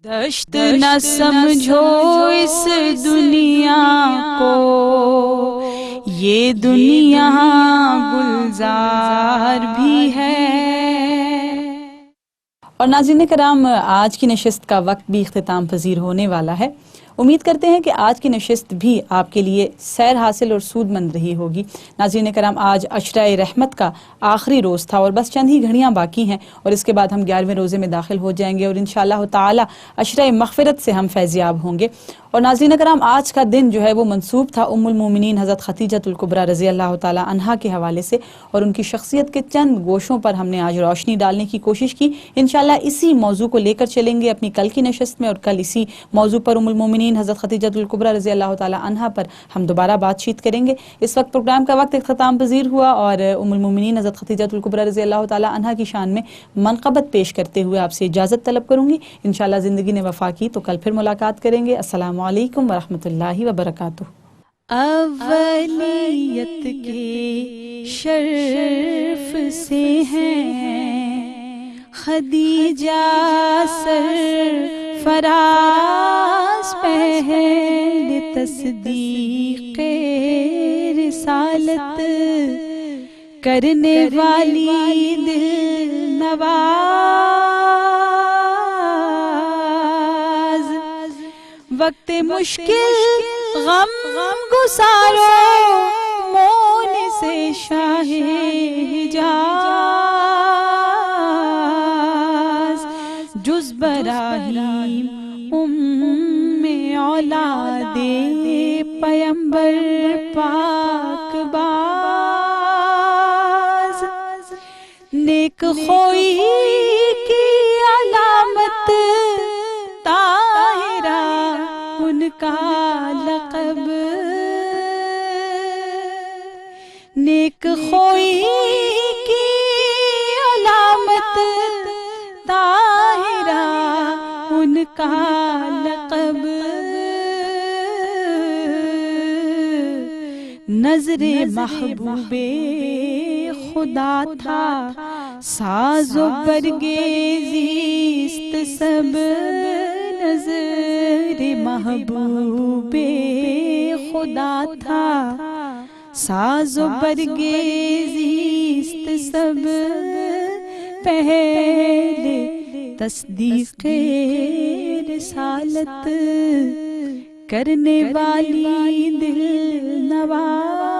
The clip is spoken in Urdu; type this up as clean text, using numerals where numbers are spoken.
دشت نہ سمجھو اس دنیا کو، یہ دنیا گلزار بھی ہے۔ اور ناظرین کرام، آج کی نشست کا وقت بھی اختتام پذیر ہونے والا ہے۔ امید کرتے ہیں کہ آج کی نشست بھی آپ کے لیے سیر حاصل اور سود مند رہی ہوگی۔ ناظرین کرام، آج عشرہ رحمت کا آخری روز تھا اور بس چند ہی گھڑیاں باقی ہیں اور اس کے بعد ہم 11ویں روزے میں داخل ہو جائیں گے اور انشاءاللہ تعالی عشرہ مغفرت سے ہم فیضیاب ہوں گے۔ اور ناظرین کرام، آج کا دن جو ہے وہ منسوب تھا ام المومنین حضرت خدیجۃ الکبریٰ رضی اللہ تعالی عنہا کے حوالے سے، اور ان کی شخصیت کے چند گوشوں پر ہم نے آج روشنی ڈالنے کی کوشش کی۔ انشاءاللہ اسی موضوع کو لے کر چلیں گے اپنی کل کی نشست میں، اور کل اسی موضوع پر ام المومنین حضرت خدیجۃ الکبریٰ رضی اللہ تعالی عنہا پر ہم دوبارہ بات چیت کریں گے۔ اس وقت پروگرام کا وقت اختتام پذیر ہوا اور ام المومنین حضرت خدیجۃ الکبریٰ رضی اللہ تعالی عنہا کی شان میں منقبت پیش کرتے ہوئے آپ سے اجازت طلب کروں گی۔ انشاءاللہ زندگی نے وفا کی تو کل پھر ملاقات کریں گے۔ السلام علیکم ورحمۃ اللہ وبرکاتہ۔ اولیت کے شرف سے ہیں خدیجہ سرفراز، پہل تصدیق رسالت کرنے والی دل نواز، وقت مشکل غم گسارو مون سے شاہ حجاز، جز براہیم ام اولاد پیمبر پاک باز، نیک خوئی کی علامت طاہرہ ان کا لقب، نیک خوئی کی علامت طاہرہ ان کا لقب، نظر محبوب خدا تھا ساز و برگزیست سب، نظر محبوب خدا تھا ساز و برگزیست سب، پہلے تصدیق رسالت کرنے والی دل نواز۔